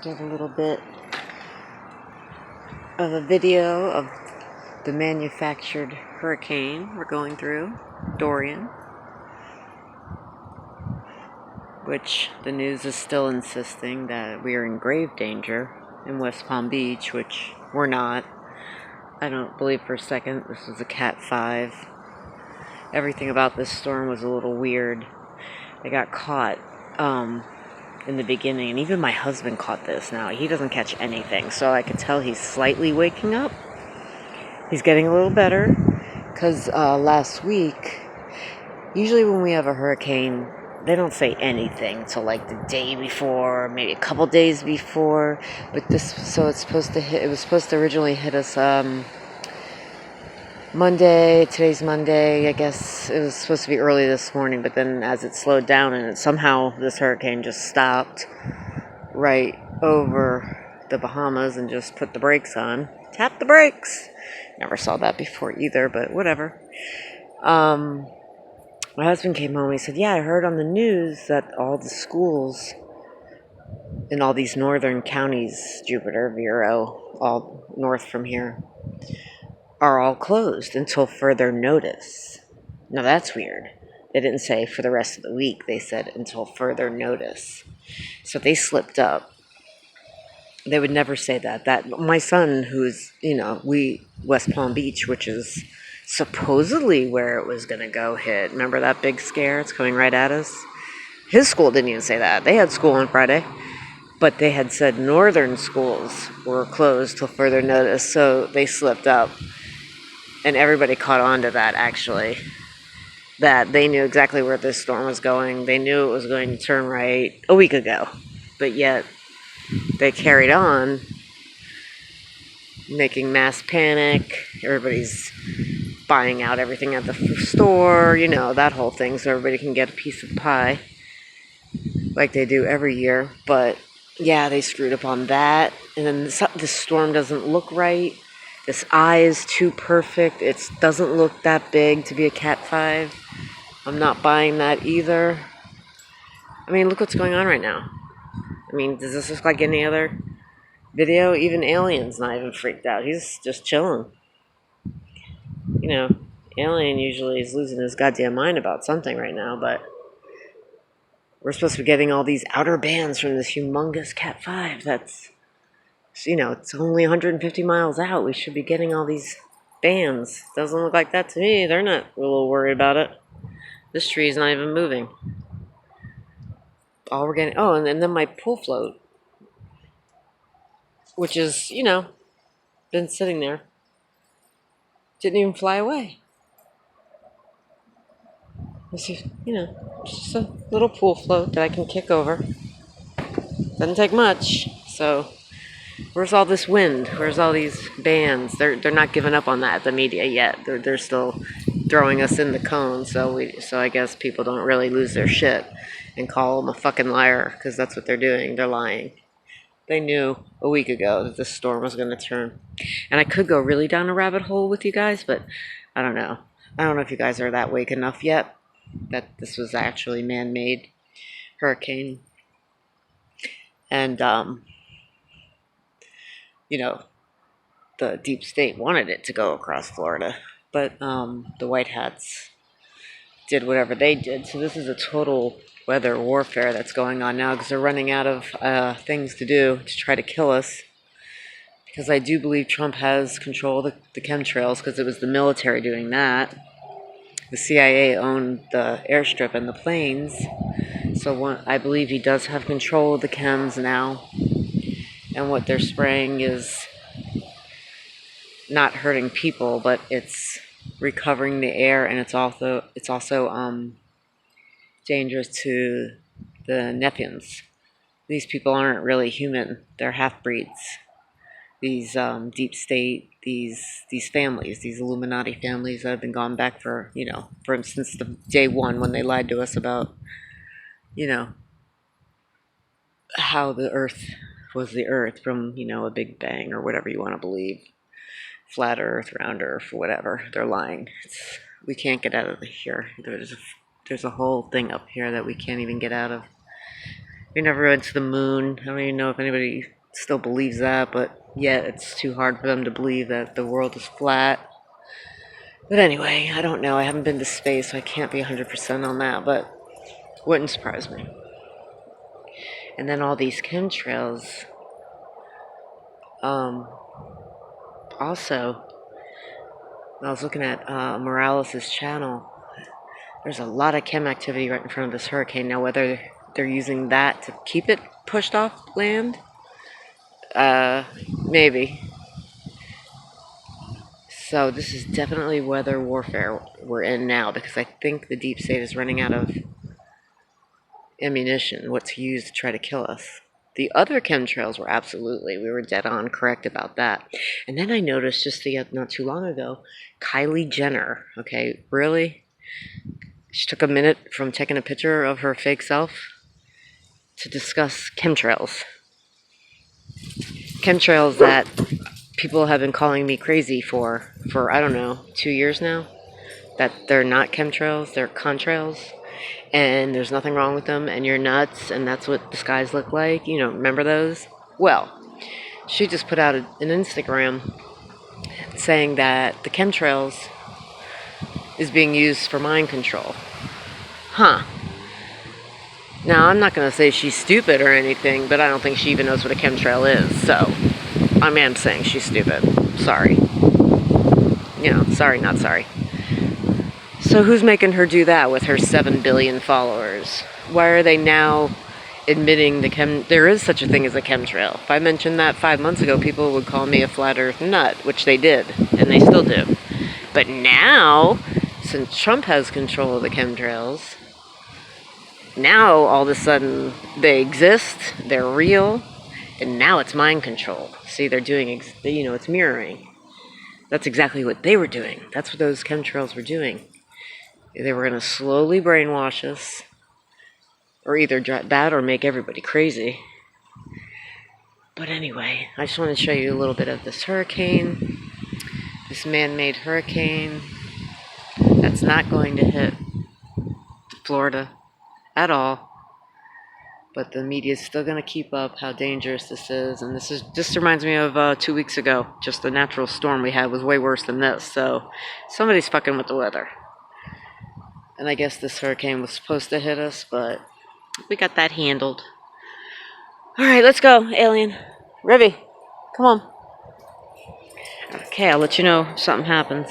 Get a little bit of a video of the manufactured hurricane we're going through, Dorian, which the news is still insisting that we are in grave danger in West Palm Beach, which we're not. I don't believe for a second this was a Cat 5. Everything about this storm was a little weird. They got caught in the beginning, and even my husband caught this. Now, he doesn't catch anything, so I could tell he's slightly waking up. He's getting a little better, because last week, usually when we have a hurricane, they don't say anything till like the day before, maybe a couple days before, but it was supposed to originally hit us Monday. Today's Monday. I guess it was supposed to be early this morning, but then as it slowed down and somehow this hurricane just stopped right over the Bahamas and just put the brakes on. Tap the brakes. Never saw that before either, but whatever. My husband came home and he said, yeah, I heard on the news that all the schools in all these northern counties, Jupiter, Vero, all north from here, are all closed until further notice. Now that's weird. They didn't say for the rest of the week. They said until further notice. So they slipped up. They would never say that. That my son, who's, West Palm Beach, which is supposedly where it was going to go hit. Remember that big scare? It's coming right at us. His school didn't even say that. They had school on Friday. But they had said northern schools were closed till further notice. So they slipped up. And everybody caught on to that, actually. That they knew exactly where this storm was going. They knew it was going to turn right a week ago. But yet, they carried on, making mass panic. Everybody's buying out everything at the store, that whole thing, so everybody can get a piece of pie, like they do every year. But, yeah, they screwed up on that. And then this storm doesn't look right. This eye is too perfect. It doesn't look that big to be a Cat 5. I'm not buying that either. I mean, look what's going on right now. I mean, does this look like any other video? Even Alien's not even freaked out. He's just chilling. Alien usually is losing his goddamn mind about something right now, but we're supposed to be getting all these outer bands from this humongous Cat 5 that's, it's only 150 miles out. We should be getting all these bands. Doesn't look like that to me. They're not a little worried about it. This tree is not even moving. All we're getting... Oh, and then my pool float, which is, been sitting there. Didn't even fly away. It's just, just a little pool float that I can kick over. Doesn't take much. So, where's all this wind? Where's all these bands? They're not giving up on that, the media, yet. They're still throwing us in the cone. So I guess people don't really lose their shit and call them a fucking liar, because that's what they're doing. They're lying. They knew a week ago that this storm was going to turn. And I could go really down a rabbit hole with you guys, but I don't know. I don't know if you guys are that awake enough yet that this was actually man-made hurricane. And, the deep state wanted it to go across Florida. But the White Hats did whatever they did. So this is a total weather warfare that's going on now, because they're running out of things to do to try to kill us. Because I do believe Trump has control of the chemtrails, because it was the military doing that. The CIA owned the airstrip and the planes. So I believe he does have control of the chems now. And what they're spraying is not hurting people, but it's recovering the air, and it's also dangerous to the Nepians. These people aren't really human. They're half-breeds. These deep state, these families, these Illuminati families that have been gone back for instance, the day one, when they lied to us about, how the earth was the earth from, a big bang, or whatever you want to believe. Flat earth, round earth, whatever. They're lying. We can't get out of here. There's a whole thing up here that we can't even get out of. We never went to the moon. I don't even know if anybody still believes that, but yeah, it's too hard for them to believe that the world is flat. But anyway, I don't know. I haven't been to space, so I can't be 100% on that, but wouldn't surprise me. And then all these chemtrails. Also, I was looking at Morales' channel. There's a lot of chem activity right in front of this hurricane. Now, whether they're using that to keep it pushed off land, maybe. So this is definitely weather warfare we're in now, because I think the deep state is running out of ammunition, what to use to try to kill us. The other chemtrails were we were dead on correct about that. And then I noticed just not too long ago, Kylie Jenner, okay, really? She took a minute from taking a picture of her fake self to discuss chemtrails. Chemtrails that people have been calling me crazy for I don't know, 2 years now. That they're not chemtrails, they're contrails. And there's nothing wrong with them, and you're nuts, and that's what the skies look like. You know, remember those? Well, she just put out an Instagram saying that the chemtrails is being used for mind control. Huh. Now, I'm not going to say she's stupid or anything, but I don't think she even knows what a chemtrail is, so I am saying she's stupid. Sorry. You know, sorry, not sorry. So who's making her do that with her 7 billion followers? Why are they now admitting there is such a thing as a chemtrail? If I mentioned that 5 months ago, people would call me a flat earth nut, which they did, and they still do. But now, since Trump has control of the chemtrails, now all of a sudden they exist, they're real, and now it's mind control. See, they're doing, it's mirroring. That's exactly what they were doing. That's what those chemtrails were doing. They were going to slowly brainwash us, or either that or make everybody crazy. But anyway, I just want to show you a little bit of this hurricane, this man-made hurricane that's not going to hit Florida at all. But the media is still going to keep up how dangerous this is. And this reminds me of 2 weeks ago. Just the natural storm we had was way worse than this. So somebody's fucking with the weather. And I guess this hurricane was supposed to hit us, but we got that handled. All right, let's go, alien. Rivy, come on. Okay, I'll let you know if something happens.